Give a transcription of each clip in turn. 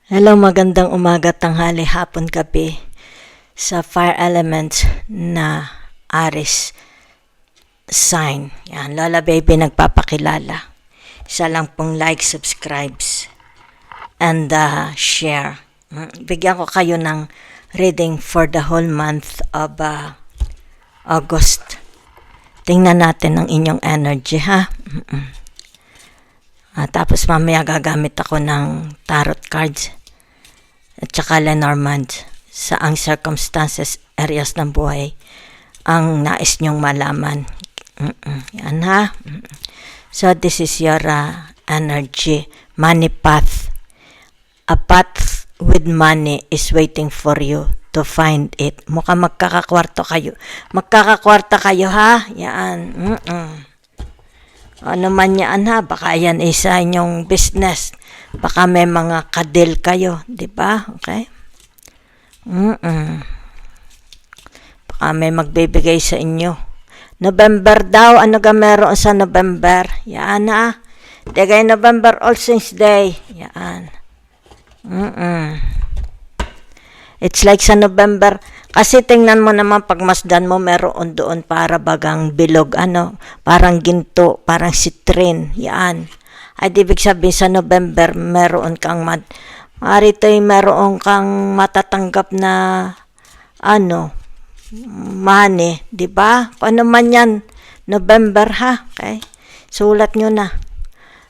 Hello, magandang umaga, tanghali, hapon, gabi sa fire elements na Aries sign. Yan, Lola Baby nagpapakilala. Isa lang pong like, subscribes, and share. Bigyan ko kayo ng reading for the whole month of August. Tingnan natin ang inyong energy, ha? Tapos mamaya gagamit ako ng tarot cards at saka Lenormand sa ang circumstances, areas ng buhay ang nais nyong malaman. Yan, ha? So this is your energy, money path. A path with money is waiting for you to find it. Mukhang magkakakwarta kayo. Magkakakwarta kayo, ha? Yan. Ano man yan, ha? Baka yan isa inyong business. Baka may mga kadil kayo, di ba? Okay? Baka may magbibigay sa inyo. November daw, ano ka meron sa November? Yan, ha? Tegay November All Saints Day. Yan. It's like sa November, kasi tingnan mo naman pagmasdan mo, meron doon para bagang bilog, parang ginto, parang citrin, yan. Ay, ibig sabihin sa November, meron kang meron kang matatanggap na, money, di ba? Paano man yan? November, ha? Okay? Sulat nyo na.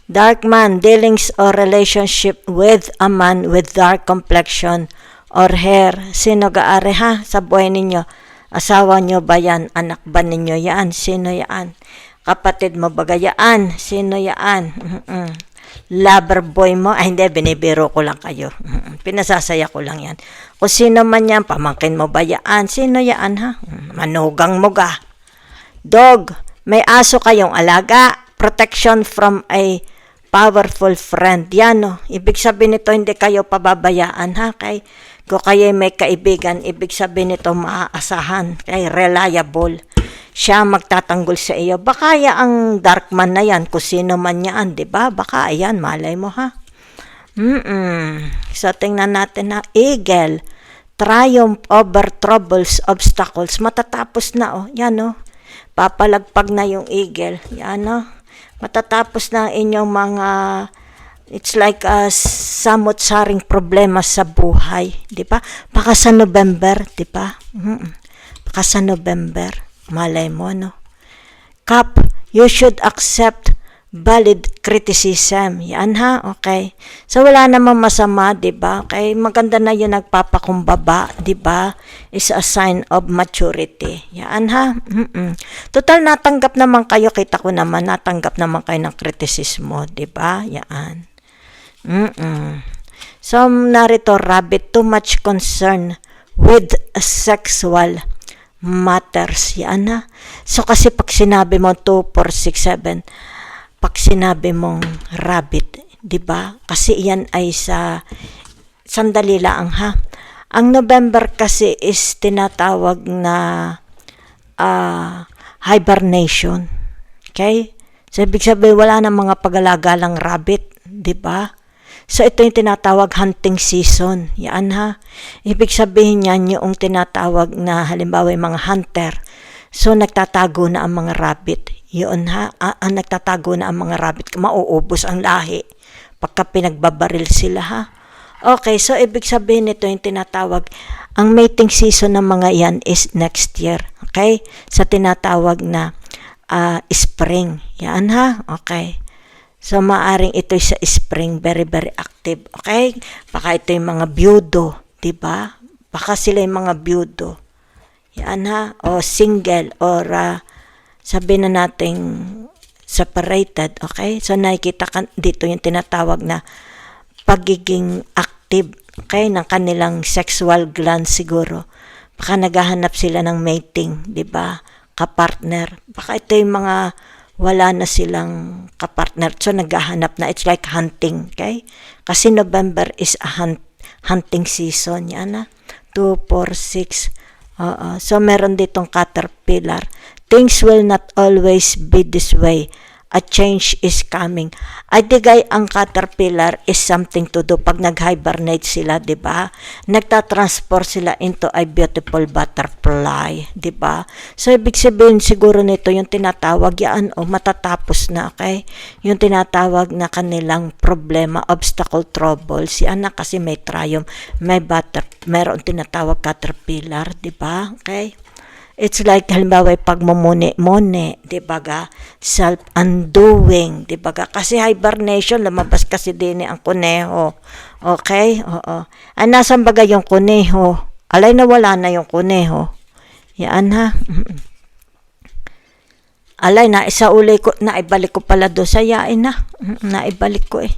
Dark man, dealings or relationship with a man with dark complexion or hair. Sino gaari, ha? Sa buhay ninyo. Asawa nyo ba yan? Anak ba ninyo yan? Sino yan? Kapatid mo ba gayaan? Sino yan? Lover boy mo? Ay, hindi, binibiro ko lang kayo. Pinasasaya ko lang yan. Kung sino man yan, pamangkin mo ba yan? Sino yan, ha? Manugang mo ga. Dog, may aso kayong alaga. Protection from a powerful friend. Yan, no? Ibig sabihin nito, hindi kayo pababayaan, ha? Kung kayo may kaibigan, ibig sabihin nito, maaasahan. Reliable. Siya magtatanggol sa iyo. Baka ang dark man na yan, kung sino man yan, di ba? Baka ayan, malay mo, ha? So, tingnan natin na eagle, triumph over troubles, obstacles. Matatapos na, yan, papalagpag na yung eagle. Yan, matatapos na inyong mga, it's like samot-saring problema sa buhay, di ba? Baka sa November, di ba? Baka sa November. Malay mo, Cup, you should accept valid criticism. Yan, ha? Okay. So, wala namang masama, diba? Okay. Maganda na yun nagpapakumbaba, diba? Is a sign of maturity. Yan, ha? Total, natanggap naman kayo. Kita ko naman, natanggap naman kayo ng kritisismo, diba? Yan. So, narito, rabbit, too much concern with sexual matters. Yan, ha? So, kasi pag sinabi mo 2, 4, 6, 7, pag sinabi mong rabbit, di ba? Kasi yan ay sa sandali lang, ha? Ang November kasi is tinatawag na hibernation. Okay? So, ibig sabihin, wala na mga pag-alagalang rabbit, di ba? So, ito yung tinatawag hunting season. Yan, ha? Ibig sabihin yan yung tinatawag na halimbawa yung mga hunter. So, nagtatago na ang mga rabbit. Yun, ha? Nagtatago na ang mga rabbit. Mauubos ang lahi pagka pinagbabaril sila, ha? Okay, so ibig sabihin nito yung tinatawag, ang mating season ng mga yan is next year. Okay? Sa tinatawag na spring. Yan, ha? Okay. So, maaring ito sa spring, very, very active. Okay? Baka ito yung mga byudo, diba? Baka sila yung mga byudo. Yan, ha? O single, or sabihin na natin separated. Okay? So, nakikita ka dito yung tinatawag na pagiging active, okay, ng kanilang sexual glands siguro. Baka naghahanap sila ng mating, diba? Kapartner. Baka ito yung mga wala na silang kapartner. So, naghahanap na. It's like hunting, okay? Kasi November is a hunting season. Yan, na 2, 4, 6. So, meron ditong caterpillar. Things will not always be this way. a change is coming. Ay digay ang caterpillar is something to do pag nag-hibernate sila, di ba? Nagta-transport sila into a beautiful butterfly, di ba? So, ibig sabihin siguro nito yung tinatawag yan o matatapos na, okay? Yung tinatawag na kanilang problema, obstacle, troubles. Yan na kasi may triumph, meron tinatawag caterpillar, di ba? Okay? It's like, halimbawa, pagmumuni-muni, di ba ga? Self-undoing, di ba ga? Kasi hibernation, lumabas kasi din ang kuneho. Okay? Oo. Nasan baga yung kuneho? Alay na wala na yung kuneho. Yan ha. Alay na, naibalik ko pala do sa yain na. Naibalik ko eh.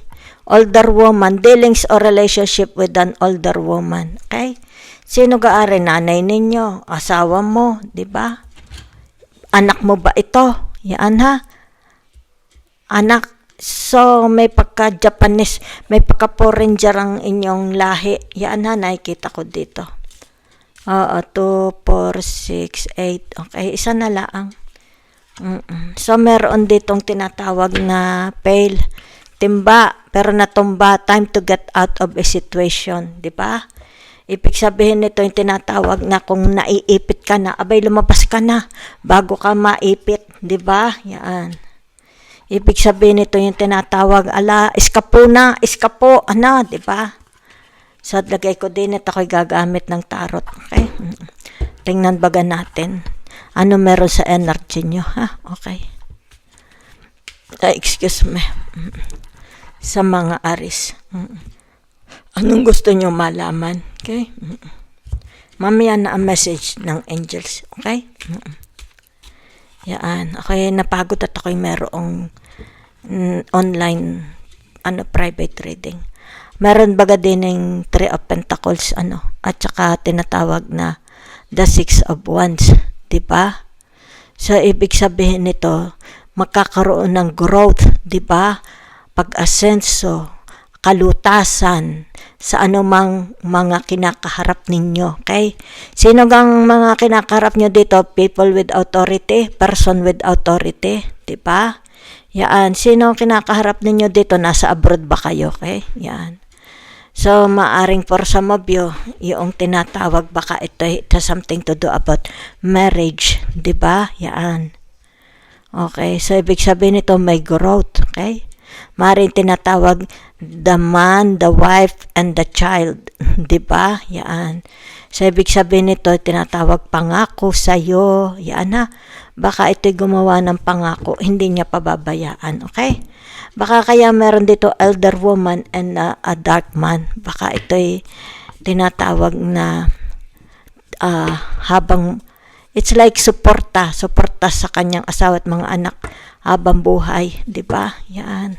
Older woman, dealings or relationship with an older woman. Okay? Sino gaari? Nanay ninyo, asawa mo, di ba? Anak mo ba ito? Yan ha. Anak. So, may pagka-Japanese, may pagka-foreigner ang inyong lahi. Yan ha, nakikita ko dito. 2, 4, 6, 8. Okay, isa na lang. So, meron ditong tinatawag na fail. Timba, pero natumba, time to get out of a situation, di ba? Ibig sabihin nito yung tinatawag na kung naiipit ka na, abay lumabas ka na bago ka maipit, di ba? Yan. Ibig sabihin nito yung tinatawag, iskapo, di ba? So, lagay ko din ito ako'y gagamit ng tarot. Okay? Tingnan baga natin. Ano meron sa energy nyo, ha? Okay. Excuse me. Sa mga Aries. Anong gusto nyo malaman? Okay? Mamaya na ang message ng angels. Okay? Yan. Okay, napagod at ako'y merong online private reading. Meron baga din ng 3 of Pentacles at saka tinatawag na the 6 of Wands. Diba? So, ibig sabihin nito, magkakaroon ng growth. Diba? Pag-asenso, kalutasan sa anumang mga kinakaharap ninyo. Okay? Sino gang mga kinakaharap nyo dito? People with authority, person with authority. Diba? Yan. Sino kinakaharap ninyo dito? Nasa abroad ba kayo? Okay? Yan. So, maaring for some of you, yung tinatawag baka ito has something to do about marriage. Diba? Yan. Okay. So, ibig sabihin nito may growth. Okay? Maaaring tinatawag the man, the wife, and the child. Diba? Yan. So, ibig sabihin nito, tinatawag pangako sa'yo. Yan ha. Baka ito'y gumawa ng pangako, hindi niya pababayaan. Okay? Baka kaya meron dito elder woman and a dark man. Baka ito'y tinatawag na habang, it's like suporta sa kanyang asawa at mga anak habang buhay. Diba? Yan.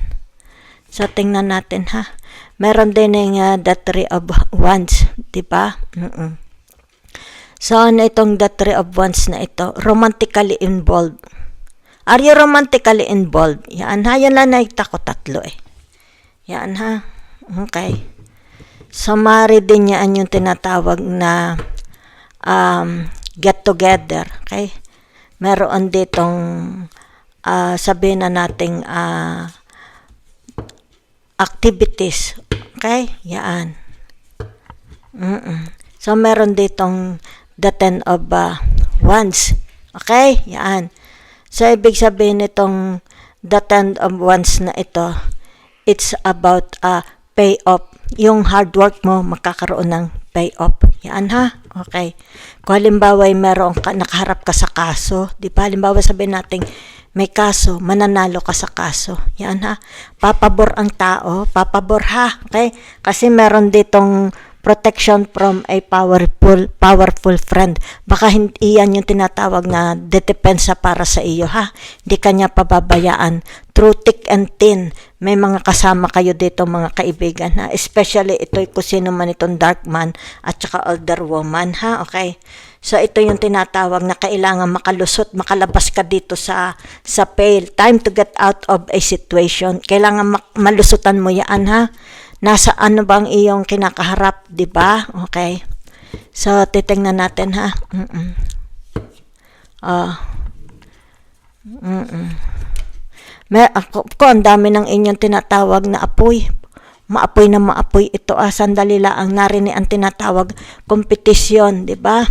So, tingnan natin ha. Meron din ng the 3 of Wands. Diba? So, ano itong the 3 of Wands na ito? Romantically involved. Are you romantically involved? Yan ha. Yan lang nakita ko 3 eh. Yan ha. Okay. So, mari din yan yung tinatawag na get together. Okay? Meron ditong sabihin na nating activities. Okay? Yan. So, meron ditong the 10 of Wands. Okay? Yan. So, ibig sabihin itong the 10 of Wands na ito, it's about payoff. Yung hard work mo, makakaroon ng payoff. Yan ha? Okay. Kung halimbawa meron nakaharap ka sa kaso, di ba? Halimbawa sabihin natin, may kaso, mananalo ka sa kaso. Yan ha? Papabor ang tao, papabor ha? Okay? Kasi meron ditong protection from a powerful friend. Baka hindi yan yung tinatawag na depensa para sa iyo ha. Hindi kanya pababayaan. Through thick and thin, may mga kasama kayo dito mga kaibigan ha. Especially ito'y kung sino man itong dark man at saka older woman ha. Okay. So ito yung tinatawag na kailangan makalusot, makalabas ka dito sa pail. Time to get out of a situation. Kailangan malusutan mo yan ha. Nasa ano bang iyong kinakaharap, di ba? Okay. So, titingnan natin, ha? Ako, ang dami ng inyong tinatawag na apoy. Maapoy na maapoy ito. Sandali lang, narinig ang tinatawag kompetisyon, di ba?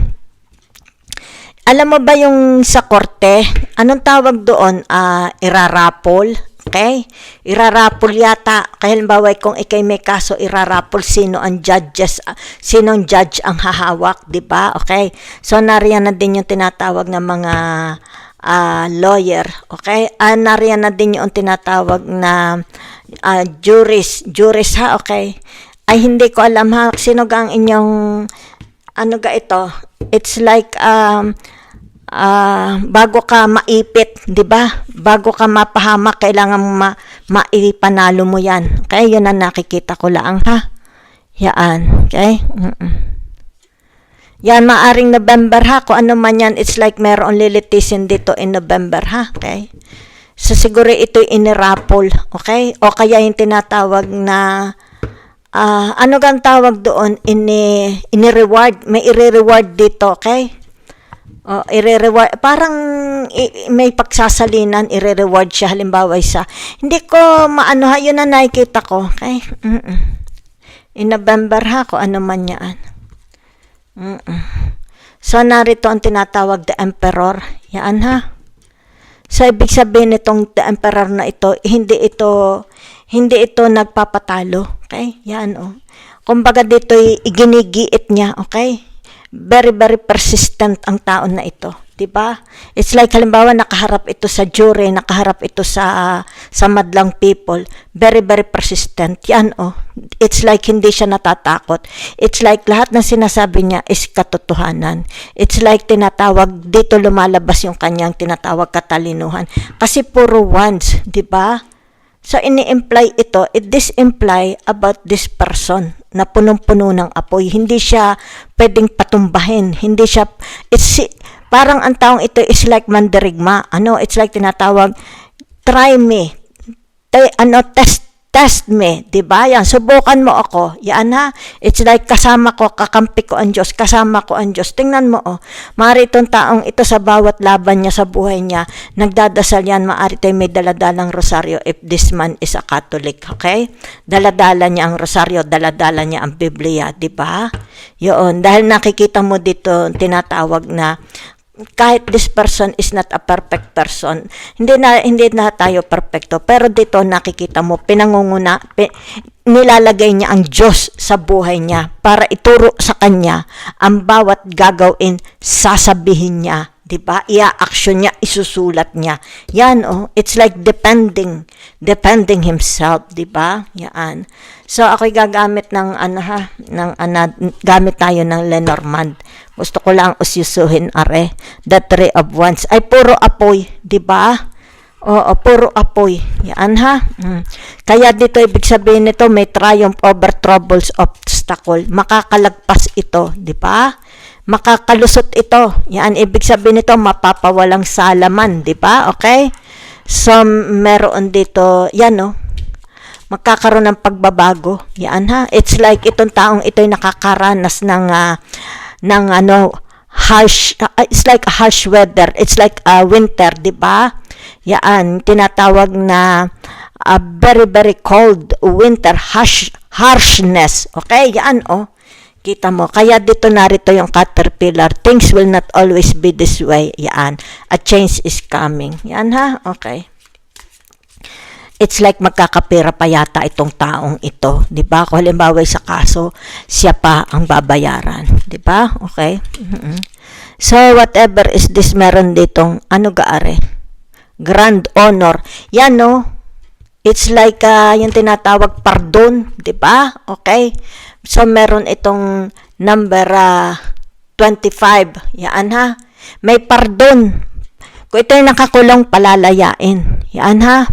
Alam mo ba yung sa korte, anong tawag doon? Irarapol. Okay? Irarapol yata. Kaya halimbawa kung ikay may kaso, irarapol sino ang sinong judge ang hahawak, di ba? Okay? So, nariyan na din yung tinatawag na mga lawyer. Okay? Nariyan na din yung tinatawag na juris ha, okay? Ay, hindi ko alam ha, sino ga ang inyong, ano ga ito? It's like, bago ka maipit, di ba? Bago ka mapahamak, kailangan maipanalo mo yan. Okay, yun ang nakikita ko lang ha. Yan, okay? Yan, maaring November ha, kung ano man yan, it's like meron lilitisin dito in November ha, okay? So, siguro ito'y inirapol, okay? O kaya yung tinatawag na, ano kang tawag doon? Ini-reward. May i-reward dito, okay? O, i-reward. Parang may pagsasalinan, i-reward siya. Halimbawa isa. Hindi ko maano ha, yun na nakikita ko, okay? In November ha, kung ano man yan. So, narito ang tinatawag the Emperor. Yan ha. So, ibig sabihin nitong the emperor na ito, hindi ito nagpapatalo. Okay? Yan, oh. Kumbaga dito, iginigiit niya. Okay? Very, very persistent ang tao na ito. Diba? It's like, halimbawa, nakaharap ito sa jury, nakaharap ito sa madlang people. Very, very persistent. Yan, oh. It's like, hindi siya natatakot. It's like, lahat ng sinasabi niya is katotohanan. It's like, tinatawag, dito lumalabas yung kanyang tinatawag katalinuhan. Kasi puro ones, diba? So, ini-imply ito, this imply about this person na punong-puno ng apoy. Hindi siya pwedeng patumbahin. Hindi siya, parang ang taong ito is like mandirigma. It's like tinatawag, try me. Test me. Diba? Yan, subukan mo ako. Yan ha. It's like kasama ko, kakampi ko ang Diyos. Kasama ko ang Diyos. Tingnan mo, oh. Maari itong taong ito sa bawat laban niya sa buhay niya, nagdadasal yan, maari tayo may daladalang rosaryo if this man is a Catholic. Okay? Daladala niya ang rosaryo, daladala niya ang Biblia. Diba? Yun. Dahil nakikita mo dito, tinatawag na kahit this person is not a perfect person, hindi na tayo perfecto, pero dito nakikita mo, nilalagay niya ang Diyos sa buhay niya para ituro sa kanya ang bawat gagawin, sasabihin niya, diba? Ia-action niya, isusulat niya. Yan, oh, it's like depending himself, diba? Yan. So, ako'y gagamit ng, gamit tayo ng Lenormand. Gusto ko lang usyusuhin, the Three of Wands. Ay, puro apoy, di ba? Oo, puro apoy. Yan ha. Kaya dito, ibig sabihin nito, may triumph over troubles, obstacle. Makakalagpas ito, di ba? Makakalusot ito. Yan, ibig sabihin nito, mapapawalang salaman, di ba? Okay? So, meron dito, yan o. Magkakaroon ng pagbabago. Yan ha. It's like itong taong ito'y nakakaranas ng harsh, it's like harsh weather. It's like winter, di ba? Yan, tinatawag na very, very cold winter, harshness. Okay, yan, oh. Kita mo. Kaya dito narito yung caterpillar. Things will not always be this way. Yan. A change is coming. Yan ha. Okay. It's like magkakapera pa yata itong taong ito. Diba? Kung halimbawa sa kaso, siya pa ang babayaran. Diba? Okay. So, whatever is this, meron ditong, gaare? Grand honor. Yan, no? It's like, yung tinatawag pardon. Diba? Okay. So, meron itong number 25. Yan, ha? May pardon. Kung ito'y nakakulong, palalayain. Yan, ha?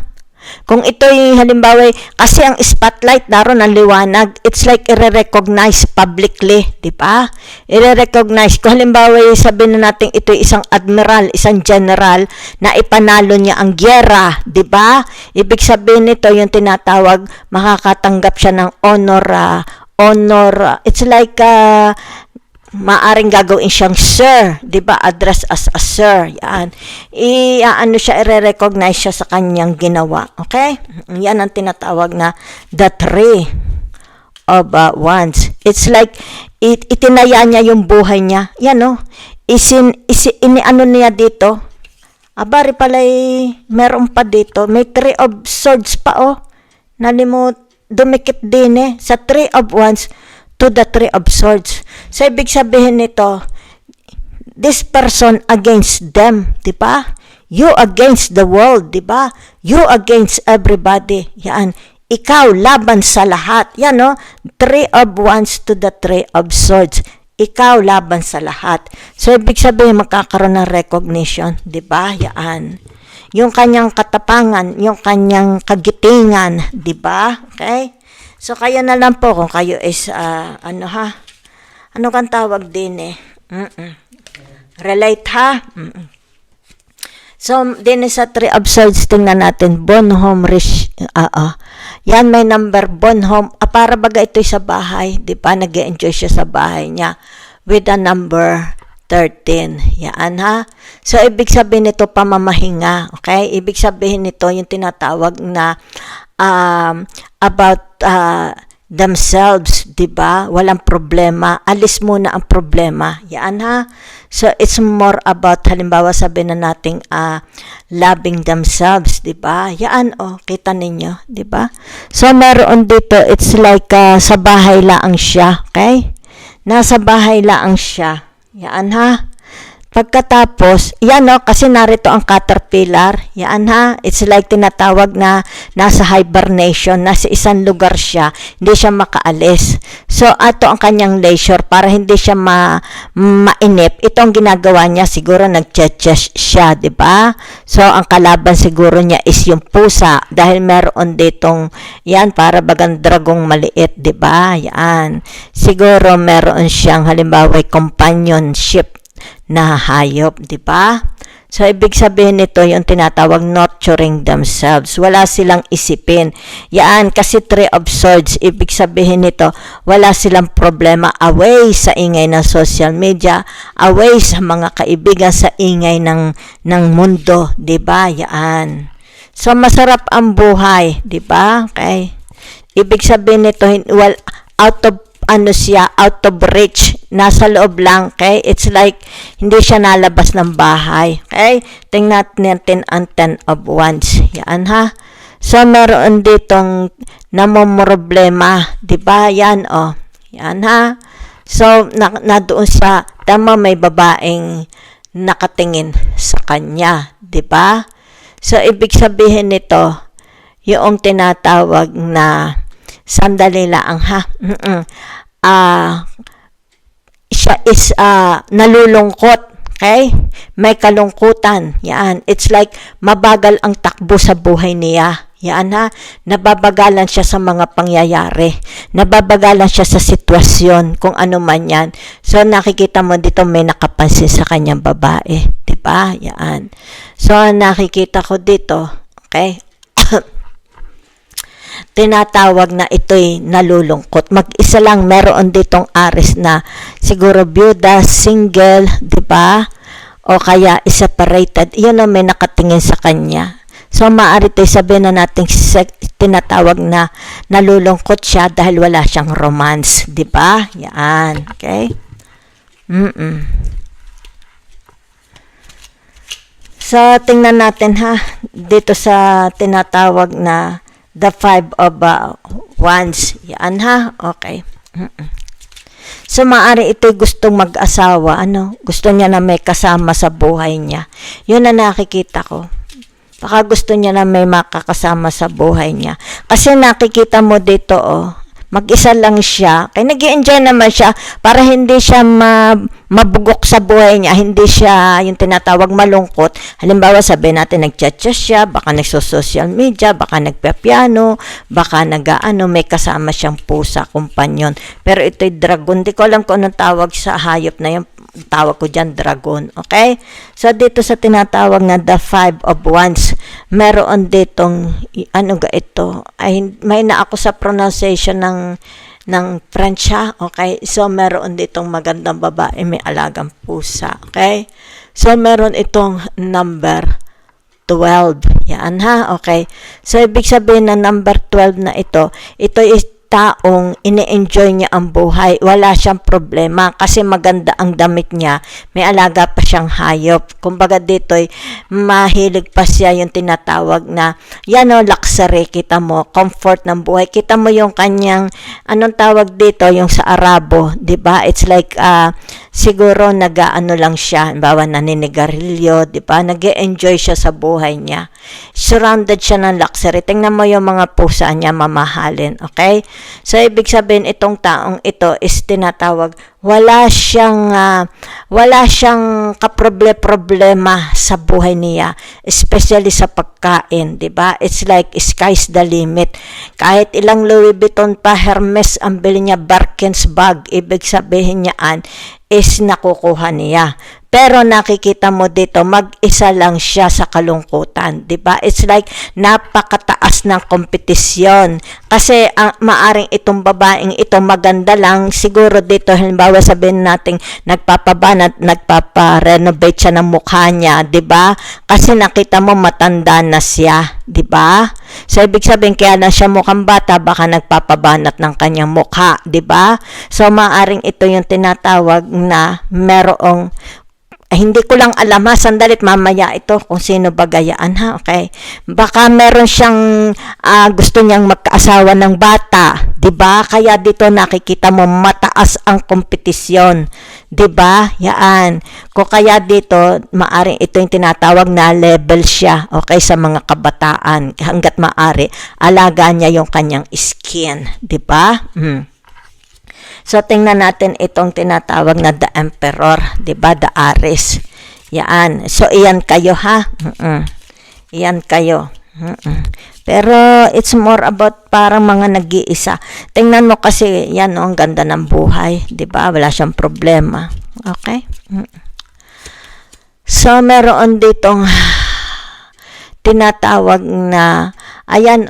Kung ito'y halimbawa, kasi ang spotlight naroon ang liwanag, it's like i-recognize publicly, di ba? I-recognize. Kung halimbawa, sabihin na natin ito'y isang admiral, isang general, na ipanalo niya ang gyera, di ba? Ibig sabihin nito, yung tinatawag, makakatanggap siya ng honor, it's like, maaring gagawin siyang sir, 'di ba? Address as a sir. Yan. Ano siya, i-recognize siya sa kanyang ginawa. Okay? Yan ang tinatawag na the three of wands. It's like itinaya niya yung buhay niya. Yan, no? Ano niya dito? Abari pala, meron pa dito. May three of swords pa, oh. Dumikit din sa three of wands to the three of swords. So, ibig sabihin nito, this person against them, di ba? You against the world, di ba? You against everybody. Yan. Ikaw laban sa lahat. Yan, no? Three of wands to the three of swords. Ikaw laban sa lahat. So, ibig sabihin, magkakaroon ng recognition, di ba? Yan. Yung kanyang katapangan, yung kanyang kagitingan, di ba? Okay? So, kayo na lang po kung kayo is, ano kang tawag din relate ha? So, din sa three of swords, tingnan natin, Bonhomme Rich, yan may number, Bonhomme, para baga ito'y sa bahay, di ba? Nag-enjoy siya sa bahay niya with a number 13. Yan ha. So, ibig sabihin nito, pamamahinga, okay? Ibig sabihin nito, yung tinatawag na, about themselves, di ba? Walang problema. Alis muna ang problema. Yan ha. So, it's more about, halimbawa sabihin na natin, loving themselves, di ba? Yan, kita ninyo, di ba? So, meron dito, it's like sa bahay laang siya, okay? Nasa bahay laang siya. Yan ha. Pagkatapos, yan kasi narito ang caterpillar. Yan ha. It's like tinatawag na nasa hibernation, nasa isang lugar siya, hindi siya makaalis. So, ato ang kanyang leisure para hindi siya mainip. Ito ang ginagawa niya, siguro nag-chess siya, di ba? So, ang kalaban siguro niya is yung pusa dahil meron ditong, yan, para bagang dragong maliit, di ba? Yan. Siguro meron siyang halimbawa companionship na hayop, di ba? So, ibig sabihin nito, yung tinatawag nurturing themselves. Wala silang isipin. Yan, kasi three of swords, ibig sabihin nito, wala silang problema away sa ingay ng social media, away sa mga kaibigan, sa ingay ng mundo, di ba? Yan. So, masarap ang buhay, di ba? Okay. Ibig sabihin nito, out of reach, nasa loob lang, okay? It's like, hindi siya nalabas ng bahay, okay? Tingnan natin ang 10 of wands, yan ha? So, meron ditong namomroblema, di ba? Yan, yan ha? So, na doon sa, tama, may babaeng nakatingin sa kanya, di ba? So, ibig sabihin nito, yung tinatawag na, sandali lang ha, siya is nalulungkot, okay? May kalungkutan, yan. It's like mabagal ang takbo sa buhay niya, yan ha. Nababagalan siya sa mga pangyayari, nababagalan siya sa sitwasyon, kung ano man yan. So, nakikita mo dito may nakapansin sa kanyang babae, di ba? Yan. So, nakikita ko dito, okay? Tinatawag na ito'y nalulungkot. Mag-isa lang, meron ditong aris na siguro byuda, single, di ba? O kaya separated. Yun ang may nakatingin sa kanya. So, maaari tayo sabihin na natin tinatawag na nalulungkot siya dahil wala siyang romance, di ba? Yan, okay? So, tingnan natin ha, dito sa tinatawag na the 5 of wands. Yan ha? Okay. So, maaari ito'y gustong mag-asawa. Gusto niya na may kasama sa buhay niya. Yun na nakikita ko. Baka gusto niya na may makakasama sa buhay niya. Kasi nakikita mo dito, mag-isa lang siya. Kaya nag-i-enjoy naman siya para hindi siya mabugok sa buhay niya. Hindi siya yung tinatawag malungkot. Halimbawa, sabihin natin nag-chat siya, baka nagso-social media, baka nagpa-piano, baka may kasama siyang pusa, kumpanyon. Pero ito'y dragon. Di ko alam kung anong tawag sa hayop na yung tawag ko dyan, dragon. Okay? So, dito sa tinatawag na the 5 of wands, meron ditong, ito? Ay, may na ako sa pronunciation ng friend siya, okay? So, meron ditong magandang babae, may alagang pusa, okay? So, meron itong number 12. Yan ha, okay? So, ibig sabihin na number 12 na ito is taong ini-enjoy niya ang buhay. Wala siyang problema kasi maganda ang damit niya. May alaga pa siyang hayop. Kumbaga dito ay mahilig pa siya yung tinatawag na yan o, luxury. Kita mo, comfort ng buhay. Kita mo yung kanyang, anong tawag dito, yung sa Arabo, diba? It's like, siguro nag-ano lang siya, bawa naninigarilyo, diba? Nag-enjoy siya sa buhay niya. Surrounded siya ng luxury. Tingnan mo yung mga pusa niya, mamahalin, okay? So, ibig sabihin, itong taong ito is tinatawag, wala siyang kaproblema sa buhay niya, especially sa pagkain, diba? It's like, sky's the limit. Kahit ilang Louis Vuitton pa, Hermes, ang bili niya, Birkins bag, ibig sabihin niyaan, is nakukuha niya. Pero nakikita mo dito, mag-isa lang siya sa kalungkutan, 'di ba? It's like napakataas ng kompetisyon. Kasi maaring itong babaeng ito maganda lang, siguro dito halimbawa sabihin natin nagpapabanat, nagpapa-renovate siya ng mukha niya, 'di ba? Kasi nakita mo matanda na siya, 'di ba? So ibig sabihin kaya na siya mukhang bata, baka nagpapabanat ng kanyang mukha, 'di ba? So maaring ito yung tinatawag na merong hindi ko lang alam ha, sandalit mamaya ito kung sino ba gayaan ha, okay? Baka meron siyang gusto niyang magkaasawa ng bata, 'di ba? Kaya dito nakikita mo mataas ang kompetisyon, 'di ba? Yaan. Kung kaya dito maaring ito yung tinatawag na level siya, okay, sa mga kabataan. Hangga't maari alaga niya yung kanyang skin, 'di ba? So, tingnan natin itong tinatawag na the emperor, diba? The Aries. Yan. So, iyan kayo, ha? Iyan kayo. Pero, it's more about parang mga nag-iisa. Tingnan mo kasi, yan, ang ganda ng buhay, diba? Wala siyang problema. Okay? So, meron ditong tinatawag na, ayan,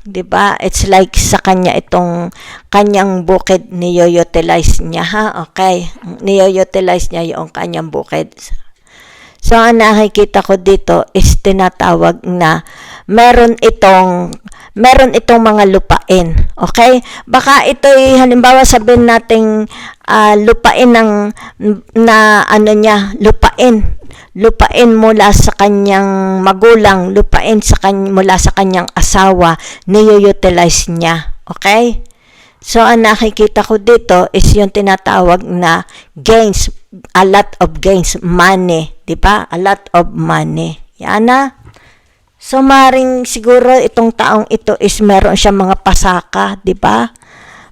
'di ba? It's like sa kanya itong kanyang bukid niyo-utilize niya, ha? Okay. Niyo-utilize niya yung kanyang bukid. So, ang nakikita ko dito is tinatawag na meron itong mga lupain. Okay? Baka ito halimbawa sabihin nating lupain lupain mula sa kanyang magulang, lupain mula sa kanyang asawa, niyo-utilize niya. Okay? So, ang nakikita ko dito is yung tinatawag na gains, a lot of gains, money, di ba? A lot of money. Yan na. So, maring siguro itong taong ito is meron siya mga pasaka, di ba?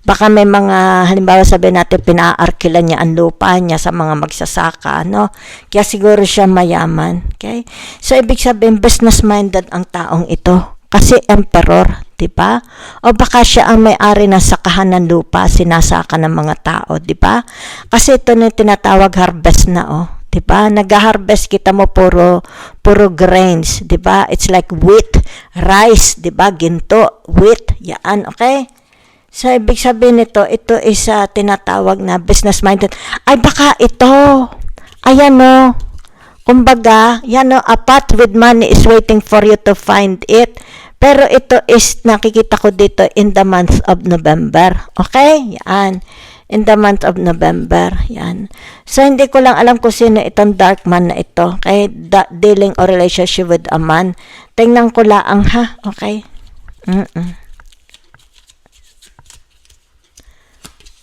Baka may mga, halimbawa sabihin natin, pinaarkilan niya ang lupa niya sa mga magsasaka, no? Kaya siguro siya mayaman, okay? So, ibig sabihin, business-minded ang taong ito. Kasi emperor, di ba? O baka siya ang may-ari ng sakahan ng lupa, sinasaka ng mga tao, di ba? Kasi ito na tinatawag harvest na, di ba? Nag-harvest kita mo puro grains, di ba? It's like wheat, rice, di ba? Ginto, wheat, yan, okay? So, ibig sabihin ito is tinatawag na business-minded. Ay, baka ito. Ayan o. Kumbaga, yan o, a pot with money is waiting for you to find it. Pero ito is, nakikita ko dito in the month of November. Okay? Yan. In the month of November. Yan. So, hindi ko lang alam kung sino itong dark man na ito. Okay? Dealing or relationship with a man. Tingnan ko lang, ha? Okay?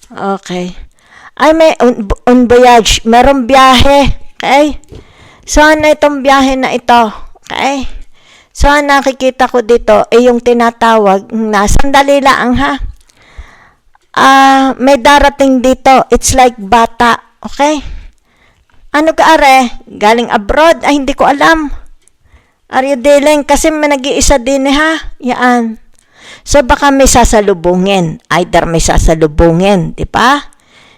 Okay. Ay, may un voyage. Merong biyahe. Okay? So, ano itong biyahe na ito? Okay? So, nakikita ko dito, yung tinatawag na, sandali lang, ha? May darating dito. It's like bata. Okay? Ano ka, are? Galing abroad? Ay, hindi ko alam. Are you dealing? Kasi may nag-iisa din, ha? Yan. So, baka may sasalubungin. Either may sasalubungin, di ba?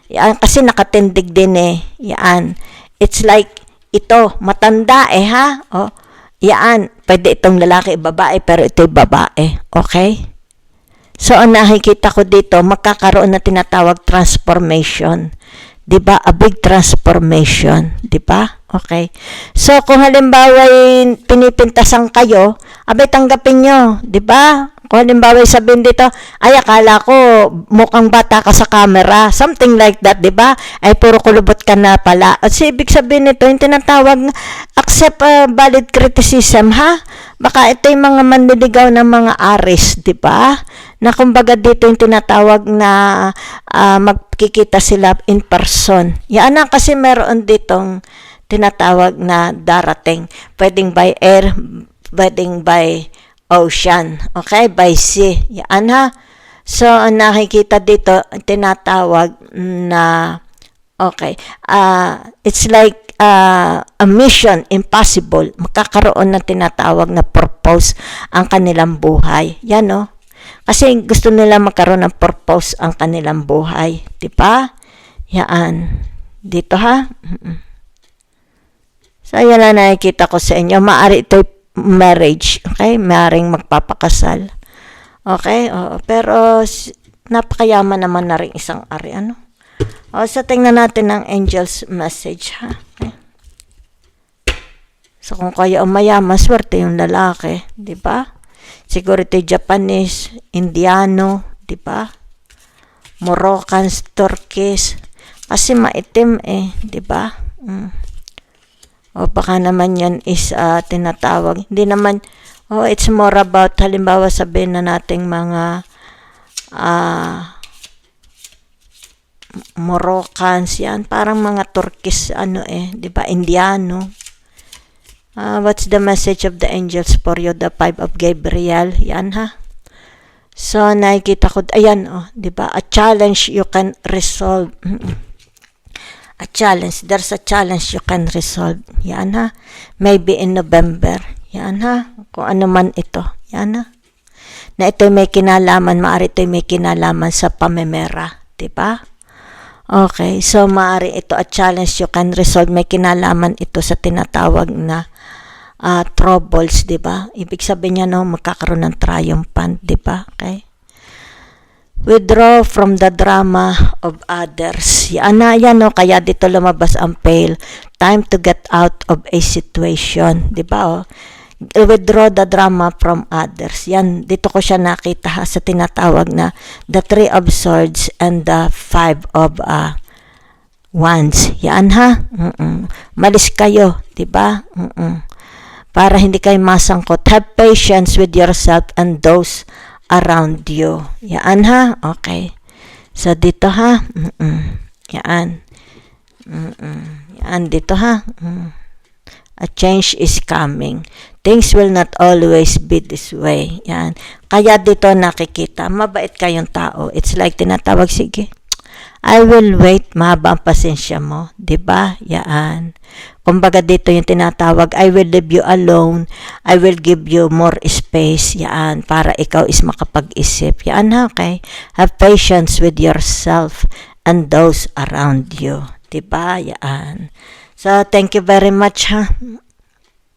Yan, kasi nakatindig din Yan. It's like, ito, matanda ha? Yan. Pwede itong lalaki, babae, pero ito'y babae. Okay? So, ang nakikita ko dito, magkakaroon na tinatawag transformation. 'Di ba? A big transformation, 'di ba? Okay. So, kung halimbawa pinipintasan kayo, abay tanggapin nyo, 'di ba? Kung halimbawa sabihin dito, ay akala ko mukhang bata ka sa camera, something like that, 'di ba? Ay puro kulubot ka na pala. At so, ibig sabihin nito, yung tinatawag accept valid criticism, ha? Baka ito yung mga manliligaw ng mga aris, 'di ba? Na kumbaga dito yung tinatawag na magkikita sila in person. Yan na kasi meron ditong tinatawag na darating. Pwedeng by air, pwedeng by ocean. Okay? By sea. Yan ha. So, ang nakikita dito, tinatawag na okay. It's like a mission impossible. Magkakaroon ng tinatawag na purpose ang kanilang buhay. Yan no? Kasi gusto nila magkaroon ng purpose ang kanilang buhay. Diba? Yan. Dito ha. So, yan na nakikita ko sa inyo. Maari ito marriage. Okay? Maaring magpapakasal. Okay? Pero, napakayaman naman na rin isang ari. Ano? So, tingnan natin ang angel's message. Ha? Okay? So, kung kayo mayaman, swerte yung lalaki. Diba? Siguro ito Japanese, Indiano, di ba? Moroccans, Turkish. Kasi maitim di ba? O baka naman yan is tinatawag. Hindi naman, it's more about, halimbawa sabihin na nating mga Moroccans yan. Parang mga Turkish, di ba? Indiano. What's the message of the angels for you? The 5 of Gabriel. Yan ha. So, nakikita ko, ayan, di ba? A challenge you can resolve. A challenge. There's a challenge you can resolve. Yan ha. Maybe in November. Yan ha. Kung ano man ito. Yan ha. Na ito may kinalaman, maari ito may kinalaman sa pamemera. Di ba? Okay. So, maari ito a challenge you can resolve. May kinalaman ito sa tinatawag na troubles, di ba? Ibig sabihin niya, no, magkakaroon ng triumphant, di ba? Okay? Withdraw from the drama of others. Yan na, yan, no? Kaya dito lumabas ang pale. Time to get out of a situation, di ba? Withdraw the drama from others. Yan, dito ko siya nakita ha, sa tinatawag na the 3 of swords and the 5 of wands. Yan ha. Malis kayo, di ba? Para hindi kayo masangkot. Have patience with yourself and those around you. Yan ha. Okay. So, dito ha. Yan. Yan, dito ha. A change is coming. Things will not always be this way. Yan. Kaya dito nakikita, mabait kayong tao. It's like tinatawag, sige, I will wait, mahaba ang pasensya mo. Diba? Yan. Kumbaga dito yung tinatawag, I will leave you alone. I will give you more space. Yan. Para ikaw is makapag-isip. Yan ha, okay? Have patience with yourself and those around you. Diba? Yan. So, thank you very much ha.